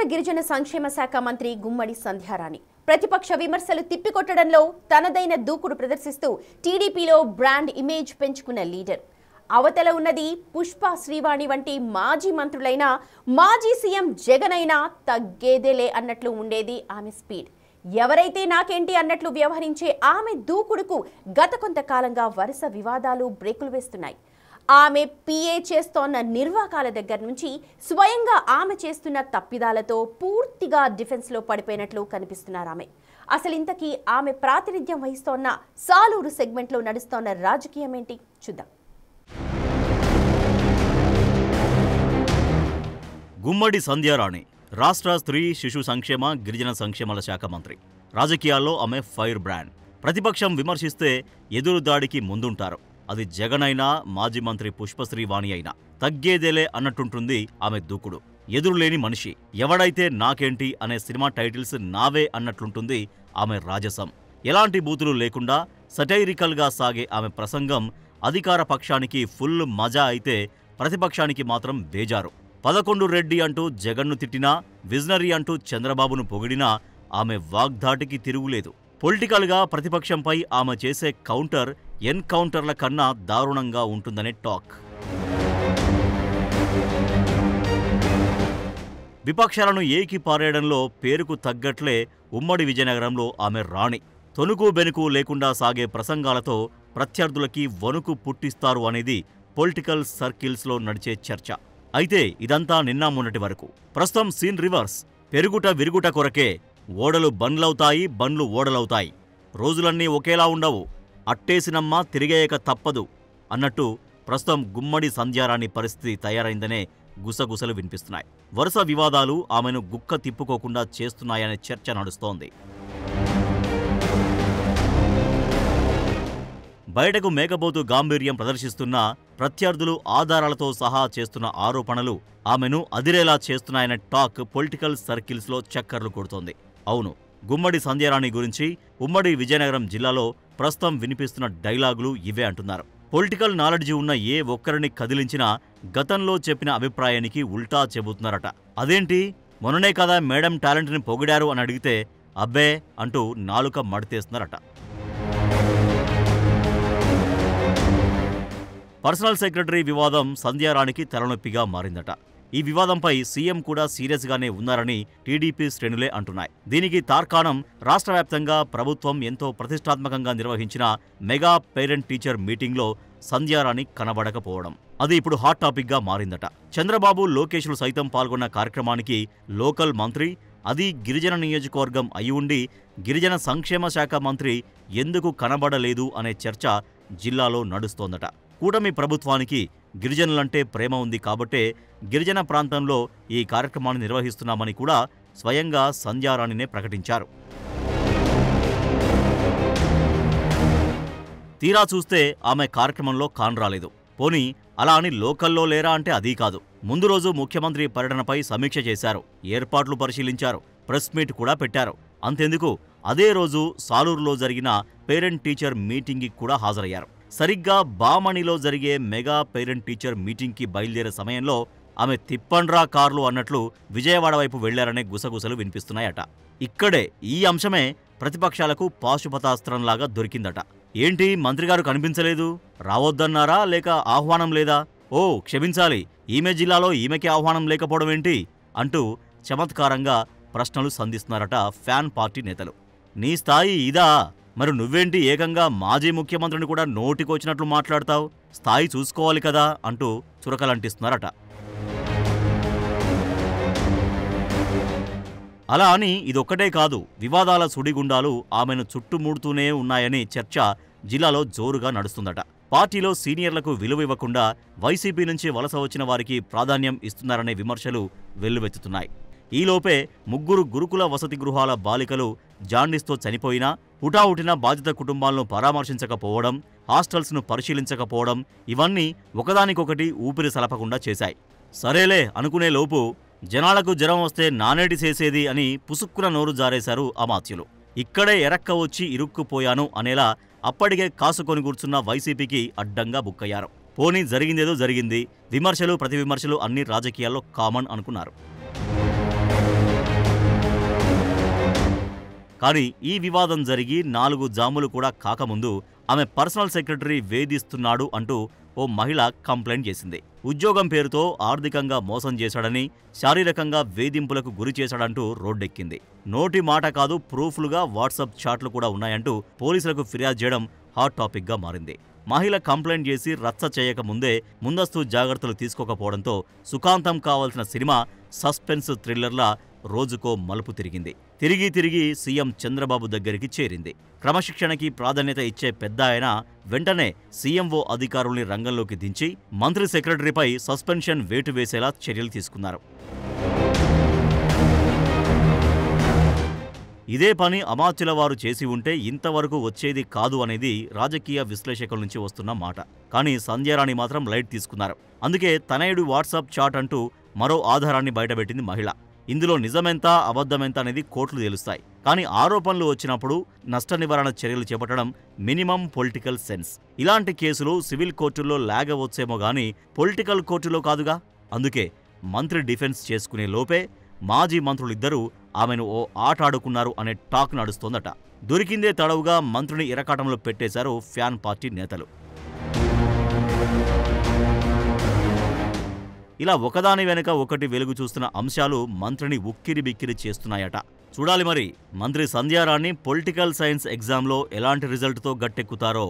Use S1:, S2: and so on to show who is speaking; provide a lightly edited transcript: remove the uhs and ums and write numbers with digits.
S1: రాష్ట్ర గిరిజన సంక్షేమ శాఖ మంత్రి గుమ్మడి సంధ్యారాణి ప్రతిపక్ష విమర్శలు తిప్పికొట్టడంలో తనదైన దూకుడు ప్రదర్శిస్తూ టీడీపీలో బ్రాండ్ ఇమేజ్ పెంచుకున్న లీడర్. అవతల ఉన్నది పుష్ప శ్రీవాణి వంటి మాజీ మంత్రులైనా మాజీ సీఎం జగన్ అయినా తగ్గేదేలే అన్నట్లు ఉండేది ఆమె స్పీడ్. ఎవరైతే నాకేంటి అన్నట్లు వ్యవహరించే ఆమె దూకుడుకు గత కొంతకాలంగా వరుస వివాదాలు బ్రేకులు వేస్తున్నాయి. ఆమె పిఏ చేస్తోన్న నిర్వాకాల దగ్గర నుంచి స్వయంగా ఆమె చేస్తున్న తప్పిదాలతో పూర్తిగా డిఫెన్స్లో పడిపోయినట్లు కనిపిస్తున్నారు ఆమె. అసలు ఇంతకీ ఆమె ప్రాతినిధ్యం వహిస్తోన్న సాలూరు సెగ్మెంట్లో నడుస్తోన్న రాజకీయం ఏంటి చూద్దాం.
S2: గుమ్మడి సంధ్యారాణి రాష్ట్ర స్త్రీ శిశు సంక్షేమ గిరిజన సంక్షేమాల శాఖ మంత్రి. రాజకీయాల్లో ఆమె ఫైర్ బ్రాండ్. ప్రతిపక్షం విమర్శిస్తే ఎదురుదాడికి ముందుంటారు. అది జగన్ అయినా మాజీ మంత్రి పుష్పశ్రీవాణి అయినా తగ్గేదేలే అన్నట్టుంటుంది ఆమె దూకుడు. ఎదురులేని మనిషి. ఎవడైతే నాకేంటి అనే సినిమా టైటిల్స్ నావే అన్నట్లుంటుంది ఆమె రాజసం. ఎలాంటి బూతులు లేకుండా సటైరికల్గా సాగే ఆమె ప్రసంగం అధికార పక్షానికి ఫుల్ మజా అయితే ప్రతిపక్షానికి మాత్రం బేజారు. 11 రెడ్డి అంటూ జగన్ను తిట్టినా, విజనరీ అంటూ చంద్రబాబును పొగిడినా ఆమె వాగ్ధాటికి తిరుగులేదు. పొలిటికల్గా ప్రతిపక్షంపై ఆమె చేసే కౌంటర్ ఎన్కౌంటర్ల కన్నా దారుణంగా ఉంటుందనే టాక్. విపక్షాలను ఏకి పారేయడంలో పేరుకు తగ్గట్లే ఉమ్మడి విజయనగరంలో ఆమె రాణి. తొనుకు బెనుకు లేకుండా సాగే ప్రసంగాలతో ప్రత్యర్థులకి వణుకు పుట్టిస్తారు అనేది పొలిటికల్ సర్కిల్స్లో నడిచే చర్చ. అయితే ఇదంతా నిన్న మొన్నటి వరకు. ప్రస్తుతం సీన్ రివర్స్. పెరుగుట విరుగుట కొరకే ఓడలు బండ్లవుతాయి, బండ్లు ఓడలవుతాయి. రోజులన్నీ ఒకేలా ఉండవు. అట్టేసినమ్మా తిరిగేయక తప్పదు అన్నట్టు ప్రస్తుతం గుమ్మడి సంధ్యారాణి పరిస్థితి తయారైందనే గుసగుసలు వినిపిస్తున్నాయి. వరుస వివాదాలు ఆమెను గుక్క తిప్పుకోకుండా చేస్తున్నాయనే చర్చ నడుస్తోంది. బయటకు మేకపోతు గాంభీర్యం ప్రదర్శిస్తున్న ప్రత్యర్థులు ఆధారాలతో సహా చేస్తున్న ఆరోపణలు ఆమెను అదిరేలా చేస్తున్నాయనే టాక్ పొలిటికల్ సర్కిల్స్లో చక్కర్లు కొడుతోంది. అవును, గుమ్మడి సంధ్యారాణి గురించి ఉమ్మడి విజయనగరం జిల్లాలో ప్రస్తుతం వినిపిస్తున్న డైలాగులు ఇవే అంటున్నారు. పొలిటికల్ నాలెడ్జి ఉన్న ఏ ఒక్కరిని కదిలించినా గతంలో చెప్పిన అభిప్రాయానికి ఉల్టా చెబుతున్నారట. అదేంటి, మొన్ననే కదా మేడం టాలెంట్ని పొగిడారు అని అడిగితే అబ్బే అంటూ నాలుక మడితేస్తున్నారట. పర్సనల్ సెక్రటరీ వివాదం సంధ్యారాణికి తలనొప్పిగా మారిందట. ఈ వివాదంపై సీఎం కూడా సీరియస్గానే ఉన్నారని టీడీపీ శ్రేణులే అంటున్నాయి. దీనికి తార్కాణం రాష్ట్ర వ్యాప్తంగా ప్రభుత్వం ఎంతో ప్రతిష్టాత్మకంగా నిర్వహించిన మెగా పేరెంట్ టీచర్ మీటింగ్లో సంధ్యారాణి కనబడకపోవడం. అది ఇప్పుడు హాట్ టాపిక్గా మారిందట. చంద్రబాబు, లోకేష్లు సైతం పాల్గొన్న కార్యక్రమానికి లోకల్ మంత్రి, అది గిరిజన నియోజకవర్గం అయి ఉండి గిరిజన సంక్షేమ శాఖ మంత్రి ఎందుకు కనబడలేదు అనే చర్చ జిల్లాలో నడుస్తోందట. కూటమి ప్రభుత్వానికి గిరిజనులంటే ప్రేమ ఉంది కాబట్టే గిరిజన ప్రాంతంలో ఈ కార్యక్రమాన్ని నిర్వహిస్తున్నామని కూడా స్వయంగా సంధ్యారాణినే ప్రకటించారు. తీరా చూస్తే ఆమె కార్యక్రమంలో కానరాలేదు. పోనీ అలా అని లోకల్లో లేరా అంటే అదీ కాదు. ముందు రోజు ముఖ్యమంత్రి పర్యటనపై సమీక్ష చేశారు, ఏర్పాట్లు పరిశీలించారు, ప్రెస్ మీట్ కూడా పెట్టారు. అంతెందుకు, అదే రోజు సాలూరులో జరిగిన పేరెంట్ టీచర్ మీటింగ్కి కూడా హాజరయ్యారు. సరిగ్గా బామణిలో జరిగే మెగా పేరెంట్ టీచర్ మీటింగ్కి బయలుదేరే సమయంలో ఆమె తిప్పండ్రా కార్లు అన్నట్లు విజయవాడ వైపు వెళ్లారనే గుసగుసలు వినిపిస్తున్నాయట. ఇక్కడే ఈ అంశమే ప్రతిపక్షాలకు పాశుపతాస్త్రంలాగా దొరికిందట. ఏంటి, మంత్రిగారు కనిపించలేదు, రావద్దన్నారా లేక ఆహ్వానం లేదా? ఓ క్షమించాలి, ఈమె జిల్లాలో ఈమెకి ఆహ్వానం లేకపోవడం ఏంటి అంటూ చమత్కారంగా ప్రశ్నలు సంధిస్తున్నారట ఫ్యాన్ పార్టీ నేతలు. నీ స్థాయి ఇదా? మరి నువ్వేంటి ఏకంగా మాజీ ముఖ్యమంత్రిని కూడా నోటికొచ్చినట్లు మాట్లాడతావు? స్థాయి చూసుకోవాలి కదా అంటూ చురకలంటిస్తున్నారట. అలా అని ఇదొక్కటే కాదు, వివాదాల సుడిగుండాలు ఆమెను చుట్టుముడుతూనే ఉన్నాయని చర్చ జిల్లాలో జోరుగా నడుస్తుందట. పార్టీలో సీనియర్లకు విలువ ఇవ్వకుండా వైసీపీ నుంచి వలస వచ్చిన వారికి ప్రాధాన్యం ఇస్తున్నారనే విమర్శలు వెల్లువెత్తుతున్నాయి. ఈలోపే 3 గురుకుల వసతి గృహాల బాలికలు జాండీస్తో చనిపోయినా హుటాహుటిన బాధిత కుటుంబాలను పరామర్శించకపోవడం, హాస్టల్స్ను పరిశీలించకపోవడం ఇవన్నీ ఒకదానికొకటి ఊపిరి సలపకుండా చేశాయి. సరేలే అనుకునే లోపు జనాలకు జ్వరం వస్తే నానేటి చేసేది అని పుసుక్కున నోరు జారేశారు అమాత్యులు. ఇక్కడే ఎరక్క వచ్చి ఇరుక్కుపోయాను అనేలా అప్పటికే కాసుకొని కూర్చున్న వైసీపీకి అడ్డంగా బుక్కయ్యారు. పోనీ జరిగిందేదో జరిగింది, విమర్శలు ప్రతి విమర్శలు అన్ని రాజకీయాల్లో కామన్ అనుకున్నారు. కానీ ఈ వివాదం జరిగి 4 జాములు కూడా కాకముందు ఆమె పర్సనల్ సెక్రటరీ వేధిస్తున్నాడు అంటూ ఓ మహిళ కంప్లైంట్ చేసింది. ఉద్యోగం పేరుతో ఆర్థికంగా మోసం చేశాడని, శారీరకంగా వేధింపులకు గురి చేశాడంటూ రోడ్డెక్కింది. నోటి మాట కాదు, ప్రూఫ్లుగా వాట్సాప్ చాట్లు కూడా ఉన్నాయంటూ పోలీసులకు ఫిర్యాదు చేయడం హాట్ టాపిక్గా మారింది. మహిళ కంప్లైంట్ చేసి రచ్చ చేయకముందే ముందస్తు జాగ్రత్తలు తీసుకోకపోవడంతో సుఖాంతం కావాల్సిన సినిమా సస్పెన్స్ థ్రిల్లర్లా రోజుకో మలుపు తిరిగింది. తిరిగి సీఎం చంద్రబాబు దగ్గరికి చేరింది. క్రమశిక్షణకి ప్రాధాన్యత ఇచ్చే పెద్ద ఆయన వెంటనే సీఎంఓ అధికారుల్ని రంగంలోకి దించి మంత్రి సెక్రటరీపై సస్పెన్షన్ వేటు వేసేలా చర్యలు తీసుకున్నారు. ఇదే పని అమాత్యుల వారు చేసి ఉంటే ఇంతవరకు వచ్చేది కాదు అనేది రాజకీయ విశ్లేషకుల నుంచి వస్తున్న మాట. కానీ సంధ్యారాణి మాత్రం లైట్ తీసుకున్నారు. అందుకే తనయుడు వాట్సాప్ చాట్ అంటూ మరో ఆధారాన్ని బయటపెట్టింది మహిళ. ఇందులో నిజమెంత అబద్ధమెంత అనేది కోర్టులు తేలుస్తాయి. కానీ ఆరోపణలు వచ్చినప్పుడు నష్ట నివారణ చర్యలు చేపట్టడం మినిమం పొలిటికల్ సెన్స్. ఇలాంటి కేసులు సివిల్ కోర్టుల్లో లాగవచ్చేమో గానీ పొలిటికల్ కోర్టులో కాదుగా. అందుకే మంత్రి డిఫెన్స్ చేసుకునే లోపే మాజీ మంత్రులిద్దరూ ఆమెను ఓ ఆట ఆడుకున్నారు అనే టాక్ నడుస్తోందట. దొరికిందే తడవుగా మంత్రిని ఇరకాటంలో పెట్టేశారు ఫ్యాన్ పార్టీ నేతలు. ఇలా ఒకదాని వెనుక ఒకటి వెలుగు చూస్తున్న అంశాలు మంత్రిని ఉక్కిరి బిక్కిరి చేస్తున్నాయట. చూడాలి మరి మంత్రి సంధ్యారాణి పొలిటికల్ సైన్స్ ఎగ్జామ్లో ఎలాంటి రిజల్ట్తో గట్టెక్కుతారో.